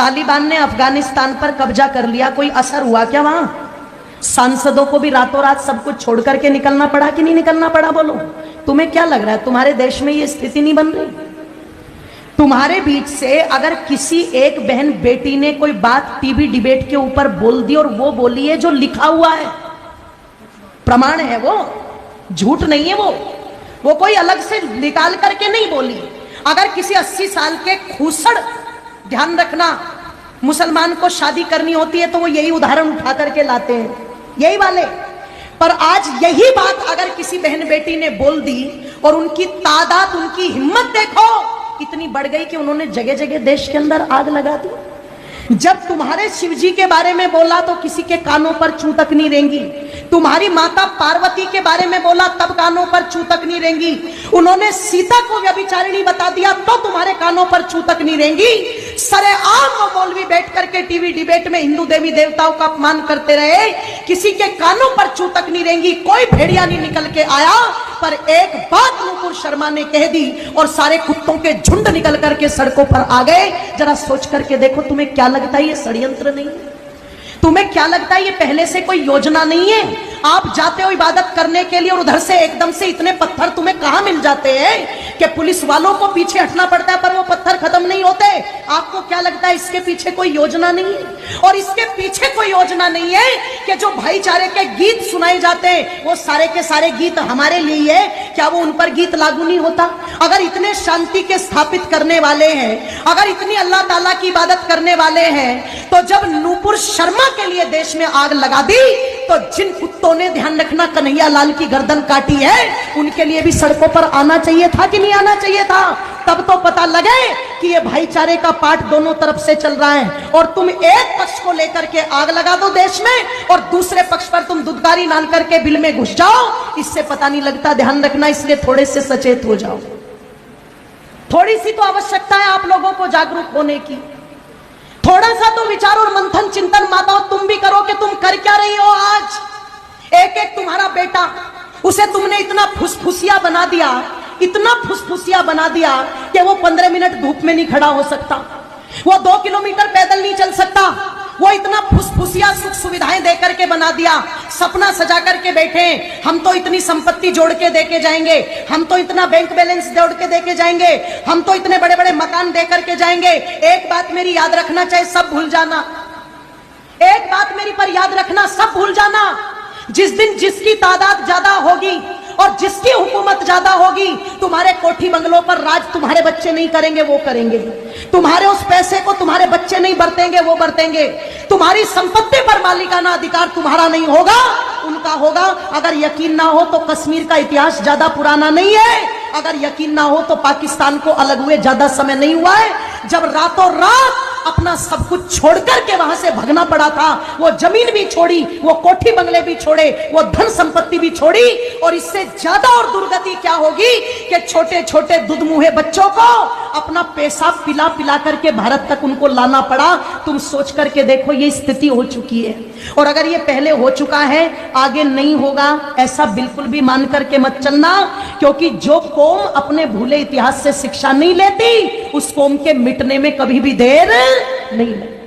तालिबान ने अफगानिस्तान पर कब्जा कर लिया, कोई असर हुआ क्या वहां? सांसदों को भी रातों रात सब कुछ छोड़ करके निकलना पड़ा कि नहीं निकलना पड़ा? बोलो, तुम्हें क्या लग रहा है तुम्हारे देश में ये स्थिति नहीं बन रही? तुम्हारे बीच से अगर किसी एक बहन बेटी ने कोई बात टीवी डिबेट के ऊपर बोल दी और वो बोली है जो लिखा हुआ है, प्रमाण है, वो झूठ नहीं है, वो कोई अलग से निकाल करके नहीं बोली। अगर किसी 80 साल के खूसड़, ध्यान रखना, मुसलमान को शादी करनी होती है तो वो यही उदाहरण उठा करके लाते हैं, यही वाले। पर आज यही बात अगर किसी बहन बेटी ने बोल दी और उनकी तादाद, उनकी हिम्मत देखो इतनी बढ़ गई कि उन्होंने जगह जगह देश के अंदर आग लगा दी। जब तुम्हारे शिव जी के बारे में बोला तो किसी के कानों पर चू तक नहीं रेंगी। तुम्हारी माता पार्वती के बारे में बोला तब कानों पर चू तक नहीं रेंगी। उन्होंने सीता को व्यभिचारिणी बता दिया तो तुम्हारे कानों पर चू तक नहीं रेंगी। सरेआम वो मौलवी बैठ करके टीवी डिबेट में हिंदू देवी देवताओं का अपमान करते रहे, किसी के कानों पर चू तक नहीं रेंगी। कोई भेड़िया नहीं निकल के आया, पर एक बात नुपुर शर्मा ने कह दी और सारे कुत्तों के झुंड निकल करके सड़कों पर आ गए। जरा सोच करके देखो, तुम्हें क्या लगता है ये षड्यंत्र नहीं है? तुम्हें क्या लगता है ये पहले से कोई योजना नहीं है? आप जाते हो इबादत करने के लिए और उधर से एकदम से इतने पत्थर तुम्हें कहां मिल जाते हैं कि पुलिस वालों को पीछे हटना पड़ता है, पर वो पत्थर खत्म नहीं होते। आपको क्या लगता है इसके पीछे कोई योजना नहीं है? और इसके पीछे कोई योजना नहीं है कि जो भाईचारे के गीत सुनाए जाते हैं वो सारे के सारे गीत हमारे लिए है, क्या वो उन पर गीत लागू नहीं होता? अगर इतने शांति के स्थापित करने वाले हैं, अगर इतनी अल्लाह ताला की इबादत करने वाले हैं, तो जब नुपुर शर्मा के लिए देश में आग लगा दी तो जिन कुत्तों ने, ध्यान रखना, कन्हैया लाल की गर्दन काटी है, उनके लिए भी सड़कों पर आना चाहिए था कि नहीं आना चाहिए था? तब तो पता लगे कि ये भाईचारे का पाठ दोनों तरफ से चल रहा है। और तुम एक पक्ष को लेकर के आग लगा दो देश में और दूसरे पक्ष पर तुम दुदकारी डाल करके बिल में घुस जाओ, इससे पता नहीं लगता। ध्यान रखना, इसलिए थोड़े से सचेत हो जाओ। थोड़ी सी तो आवश्यकता है आप लोगों को जागरूक होने की। थोड़ा सा तो विचार और मंथन चिंतन माताओं तुम भी करो कि तुम कर क्या रही हो आज। एक एक तुम्हारा बेटा, उसे तुमने इतना फुसफुसिया बना दिया, इतना फुसफुसिया बना दिया कि वो 15 मिनट धूप में नहीं खड़ा हो सकता, वो 2 किलोमीटर पैदल नहीं चल सकता। वो इतना फुसफुसिया सुख सुविधाएं देकर के बना दिया, सपना सजा करके बैठे, हम तो इतनी संपत्ति जोड़ के देके जाएंगे, हम तो इतना बैंक बैलेंस जोड़ के देके जाएंगे, हम तो इतने बड़े बड़े मकान दे करके जाएंगे। एक बात मेरी याद रखना, चाहे सब भूल जाना, एक बात मेरी पर याद रखना, सब भूल जाना। जिस दिन जिसकी तादाद ज्यादा होगी और जिसकी हुकूमत ज्यादा होगी, तुम्हारे कोठी बंगलों पर राज तुम्हारे बच्चे नहीं करेंगे, वो करेंगे। तुम्हारे उस पैसे को तुम्हारे बच्चे नहीं बरतेंगे, वो बरतेंगे। तुम्हारी संपत्ति पर मालिकाना अधिकार तुम्हारा नहीं होगा, उनका होगा। अगर यकीन ना हो तो कश्मीर का इतिहास ज्यादा पुराना नहीं है, अगर यकीन ना हो तो पाकिस्तान को अलग हुए ज्यादा समय नहीं हुआ है, जब रातों रात अपना सब कुछ छोड़कर के वहां से भगना पड़ा था। वो जमीन भी छोड़ी, वो कोठी बंगले भी छोड़े, वो धन संपत्ति भी छोड़ी। और इससे ज्यादा और दुर्गति क्या होगी कि छोटे छोटे दुधमुहे बच्चों को अपना पेशाब पिला पिला करके भारत तक उनको लाना पड़ा। तुम सोच करके देखो, ये स्थिति हो चुकी है। और अगर ये पहले हो चुका है, आगे नहीं होगा, ऐसा बिल्कुल भी मान करके मत चलना। क्योंकि जो कौम अपने भूले इतिहास से शिक्षा नहीं लेती, उस कौम के मिटने में कभी भी देर नहीं लगती।